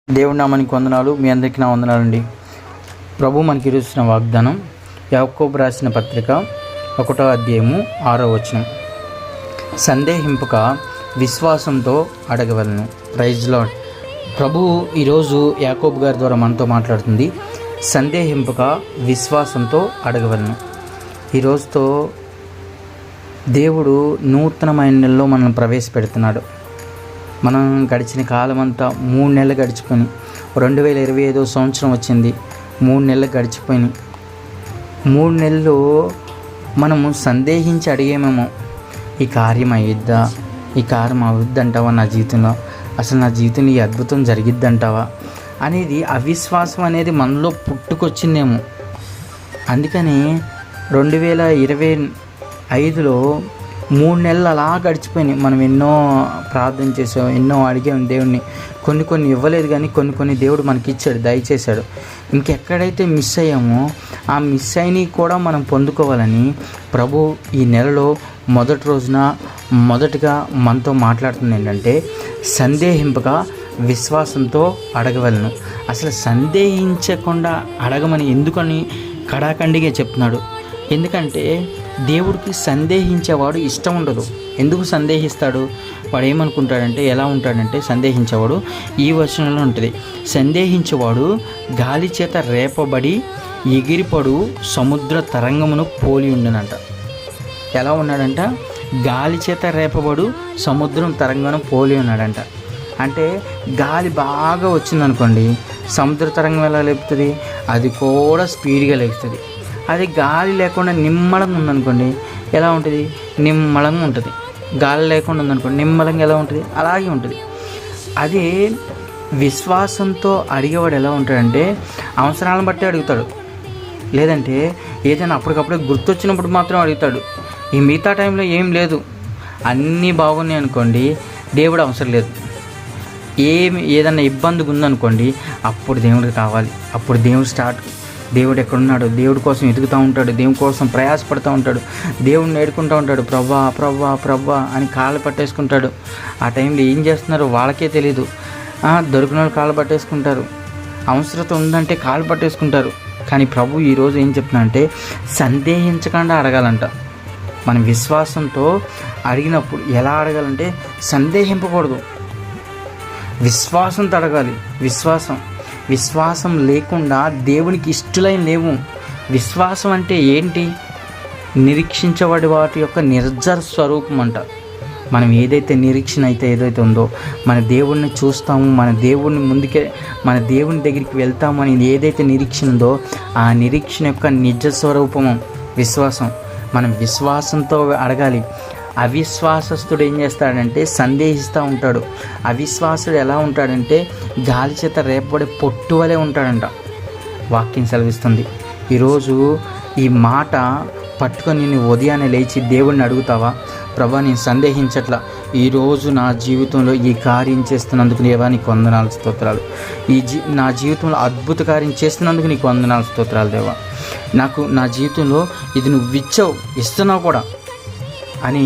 దేవుడి నామానికి వందనాలు. మీ అందరికీ నా వందనాలండి. ప్రభు మనకి ఇస్తున్న వాగ్దానం యాకోబు రాసిన పత్రిక 1వ అధ్యాయము 6వ వచనం. సందేహింపక విశ్వాసంతో అడగవలను. Praise lord. ప్రభు ఈరోజు యాకోబు గారి ద్వారా మనతో మాట్లాడుతుంది. సందేహింపక విశ్వాసంతో అడగవలను. ఈరోజుతో దేవుడు నూతనమైన నెలలో మనల్ని ప్రవేశపెడుతున్నాడు. మనం గడిచిన కాలం అంతా 3 నెలలు గడిచిపోయినాయి. 2025 సంవత్సరం వచ్చింది. 3 నెలలు గడిచిపోయినాయి. 3 నెలలు మనము సందేహించి అడిగేమేమో, ఈ కార్యం అయ్యిద్దా, ఈ కార్యం అవుద్దంటావా, నా జీవితంలో అసలు నా జీవితంలో ఈ అద్భుతం జరిగిద్దంటావా అనేది అవిశ్వాసం అనేది మనలో పుట్టుకొచ్చిందేమో. అందుకని 2025లో 3 నెలలు అలా గడిచిపోయినాయి. మనం ఎన్నో ప్రార్థన చేసాం, ఎన్నో అడిగాం దేవుడిని. కొన్ని ఇవ్వలేదు, కానీ కొన్ని దేవుడు మనకి ఇచ్చాడు, దయచేశాడు. ఇంకెక్కడైతే మిస్ అయ్యామో ఆ మిస్ అయినవి కూడా మనం పొందుకోవాలని ప్రభు ఈ నెలలో మొదటిగా మనతో మాట్లాడుతుంది ఏంటంటే, సందేహింపక విశ్వాసంతో అడగవలను. అసలు సందేహించకుండా అడగమని ఎందుకని కడాఖండిగా చెప్తున్నాడు. ఎందుకంటే దేవుడికి సందేహించేవాడు ఇష్టం ఉండదు. ఎందుకు సందేహిస్తాడు? వాడు ఏమనుకుంటాడంటే, ఎలా ఉంటాడంటే, సందేహించేవాడు ఈ వచనంలో ఉంటుంది. సందేహించేవాడు గాలి చేత రేపబడి ఎగిరిపడు సముద్ర తరంగమును పోలి ఉండనంట. ఎలా ఉన్నాడంట? గాలి చేత రేపబడు సముద్రం తరంగమును పోలి ఉన్నాడంట. అంటే గాలి బాగా వచ్చిందనుకోండి, సముద్ర తరంగం ఎలా లేపుతుంది? అది కూడా స్పీడ్గా లేపుతుంది. అది గాలి లేకుండా నిమ్మలంగా ఉందనుకోండి, ఎలా ఉంటుంది? నిమ్మలంగా ఉంటుంది. గాలి లేకుండా ఉందనుకోండి, నిమ్మలంగా ఎలా ఉంటుంది? అలాగే ఉంటుంది. అది విశ్వాసంతో అడిగేవాడు ఎలా ఉంటాడంటే, అవసరాలను బట్టి అడుగుతాడు. లేదంటే ఏదైనా అప్పటికప్పుడే గుర్తొచ్చినప్పుడు మాత్రం అడుగుతాడు. ఈ మిగతా టైంలో ఏం లేదు, అన్నీ బాగున్నాయి అనుకోండి, దేవుడు అవసరం లేదు. ఏదైనా ఇబ్బందిగా ఉందనుకోండి, అప్పుడు దేవుడికి కావాలి. అప్పుడు దేవుడు స్టార్ట్. దేవుడు ఎక్కడున్నాడు? దేవుడి కోసం ఎదుగుతూ ఉంటాడు, దేవుడి కోసం ప్రయాసపడుతూ ఉంటాడు, దేవుడిని ఏడుకుంటూ ఉంటాడు. ప్రభా ప్రభా ప్రభా అని కాళ్ళు పట్టేసుకుంటాడు. ఆ టైంలో ఏం చేస్తున్నారో వాళ్ళకే తెలీదు. దొరికిన వాళ్ళు కాళ్ళు పట్టేసుకుంటారు, అవసరత ఉందంటే కాళ్ళు పట్టేసుకుంటారు. కానీ ప్రభు ఈరోజు ఏం చెప్తున్నాడంటే, సందేహించకుండా అడగాలంట. మనం విశ్వాసంతో అడిగినప్పుడు ఎలా అడగాలంటే, సందేహింపకూడదు, విశ్వాసంతో అడగాలి. విశ్వాసం లేకుండా దేవునికి ఇష్టలైన లేవు. విశ్వాసం అంటే ఏంటి? నిరీక్షించబడి వాటి యొక్క నిర్జర స్వరూపం అంట. మనం ఏదైతే నిరీక్షణ ఏదైతే ఉందో, మన దేవుడిని చూస్తాము, మన దేవుని దగ్గరికి వెళ్తాము అని ఏదైతే నిరీక్షణ ఉందో, ఆ నిరీక్షణ యొక్క నిజ స్వరూపము విశ్వాసం. మనం విశ్వాసంతో అడగాలి. అవిశ్వాసస్తుడు ఏం చేస్తాడంటే సందేహిస్తూ ఉంటాడు. అవిశ్వాసుడు ఎలా ఉంటాడంటే గాలి చేత రేపబడే పొట్టు వలె ఉంటాడంట. వాక్యం సెలవిస్తుంది. ఈరోజు ఈ మాట పట్టుకొని నేను ఉదయాన్నే లేచి దేవుడిని అడుగుతావా? ప్రభా, నేను సందేహించట్లా, ఈరోజు నా జీవితంలో ఈ కార్యం చేస్తున్నందుకు దేవా నీకు వందనాలు స్తోత్రాలు. నా జీవితంలో అద్భుత కార్యం చేస్తున్నందుకు నీకు వందనాలు స్తోత్రాలు దేవా. నా జీవితంలో ఇది నువ్వు ఇస్తున్నావు కూడా అని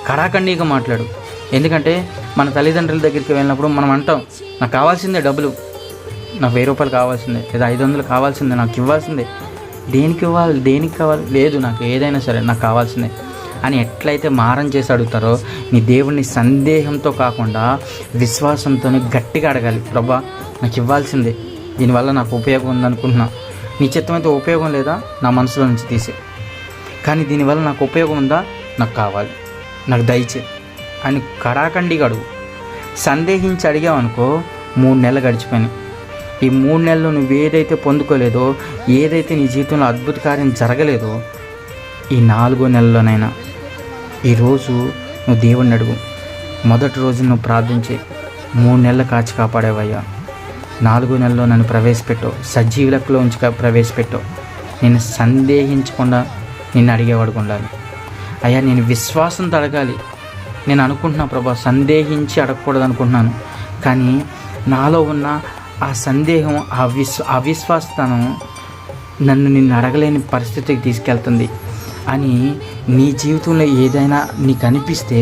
కడాఖండిగా మాట్లాడు. ఎందుకంటే మన తల్లిదండ్రుల దగ్గరికి వెళ్ళినప్పుడు మనం అంటాం, నాకు కావాల్సిందే డబ్బులు, నాకు 1000 రూపాయలు కావాల్సిందే, లేదా 500 కావాల్సిందే, నాకు ఇవ్వాల్సిందే. దేనికి కావాలి? లేదు, నాకు ఏదైనా సరే నాకు కావాల్సిందే అని ఎట్లయితే మారం చేసి అడుగుతారో, నీ దేవుడిని సందేహంతో కాకుండా విశ్వాసంతో గట్టిగా అడగాలి. ప్రభా, నాకు ఇవ్వాల్సిందే, దీనివల్ల నాకు ఉపయోగం ఉందనుకుంటున్నా, నీ చిత్తమైతే ఉపయోగం లేదా నా మనసులో నుంచి తీసే, కానీ దీనివల్ల నాకు ఉపయోగం ఉందా, నాకు కావాలి, నాకు దయచే అని కడాఖండిగా అడుగు. సందేహించి అడిగావనుకో, 3 నెలలు గడిచిపోయినాయి. ఈ 3 నెలలు నువ్వు ఏదైతే పొందుకోలేదో, ఏదైతే నీ జీవితంలో అద్భుత కార్యం జరగలేదో, ఈ 4వ నెలలోనైనా ఈరోజు నువ్వు దేవుణ్ణి అడుగు. మొదటి రోజు నువ్వు ప్రార్థించే, 3 నెలలు కాచి కాపాడేవయ్యా, 4వ నెలలో నన్ను ప్రవేశపెట్టావు, సజీవులకులో ఉంచి ప్రవేశపెట్టావు. నేను సందేహించకుండా నిన్ను అడిగేవాడు ఉండాలి. అయ్యా, నేను విశ్వాసంతో అడగాలి. నేను అనుకుంటున్నా ప్రభా, సందేహించి అడగకూడదు అనుకుంటున్నాను, కానీ నాలో ఉన్న ఆ సందేహం, అవిశ్వాసతనం నిన్ను అడగలేని పరిస్థితికి తీసుకెళ్తుంది అని నీ జీవితంలో ఏదైనా నీకు అనిపిస్తే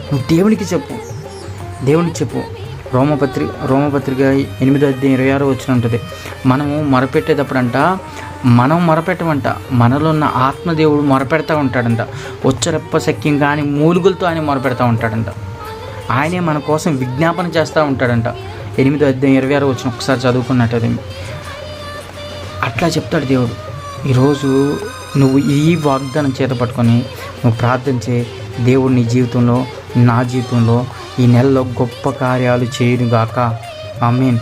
నువ్వు దేవునికి చెప్పు. రోమపత్రిక 8:26 ఉంటుంది. మనము మొరపెట్టేటప్పుడంట, మనం మొరపెట్టమంట, మనలో ఉన్న ఆత్మదేవుడు మొరపెడతా ఉంటాడంట. ఉచ్చరప్ప శక్యం కానీ మూలుగులతో ఆయన మొరపెడతా ఉంటాడంట. ఆయనే మన కోసం విజ్ఞాపన చేస్తూ ఉంటాడంట. 8:26 ఒకసారి చదువుకున్నట్టు అట్లా చెప్తాడు దేవుడు. ఈరోజు నువ్వు ఈ వాగ్దానం చేత పట్టుకొని నువ్వు ప్రార్థన చేయి. దేవుడు నీ జీవితంలో, నా జీవితంలో ఈ నెలలో గొప్ప కార్యాలు చేయునుగాక. ఆమేన్.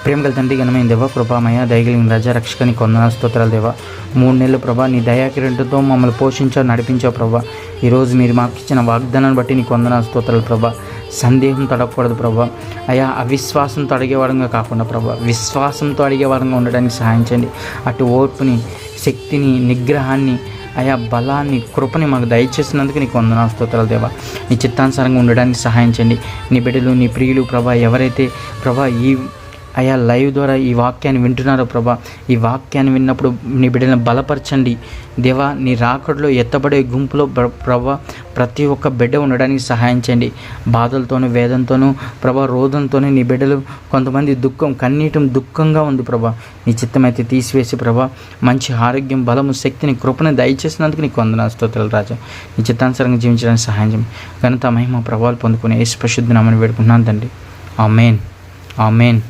ప్రేమగల తండ్రి, ఘనమైన దేవ, కృపామయ, దయగలిగిన రాజా, రక్షకని కొందనాలు, స్తోత్రాలు దేవా. 3 నెలలు ప్రభా నీ దయాకిరణంతో మమ్మల్ని పోషించావు, నడిపించావు ప్రభా. ఈరోజు మీరు మాకు ఇచ్చిన వాగ్దానాన్ని బట్టి నీ కొందనాలు, స్తోత్రాలు ప్రభా. సందేహం తొడగకూడదు ప్రభా. అయా అవిశ్వాసంతో అడిగేవారంగా కాకుండా ప్రభా విశ్వాసంతో అడిగేవారంగా ఉండడానికి సహాయం చేయండి. అటు ఓర్పుని, శక్తిని, నిగ్రహాన్ని, అయా బలాన్ని, కృపని మాకు దయచేసినందుకు నీకు వందనాలు, స్తోత్రాలు దేవా. నీ చిత్తానుసారంగా ఉండడానికి సహాయం చేయండి. నీ బిడ్డలు, నీ ప్రియులు ప్రభా ఎవరైతే ప్రభా ఈ అయా లైవ్ ద్వారా ఈ వాక్యాన్ని వింటున్నారో ప్రభా, ఈ వాక్యాన్ని విన్నప్పుడు నీ బిడ్డలను బలపరచండి దేవా. నీ రాకడలో ఎత్తబడే గుంపులో ప్రభా ప్రతి ఒక్క బిడ్డ ఉండడానికి సహాయం చేయండి. బాధలతోనూ, వేదంతోనూ ప్రభా, రోదంతోనూ నీ బిడ్డలు కొంతమంది దుఃఖంగా ఉంది ప్రభా. నీ చిత్తమైతే తీసివేసి ప్రభా మంచి ఆరోగ్యం, బలము, శక్తిని, కృపను దయచేసినందుకు నీకు వందనాలు, స్తోత్రాలు రాజా. నీ చిత్తానుసారంగా జీవించడానికి సహాయం చేయండి. ఘనత, మహిమ, ప్రభావాలు పొందుకునే యేసు పరిశుద్ధ నామమున వేడుకుంటున్నాను తండ్రి. ఆమేన్. ఆమేన్.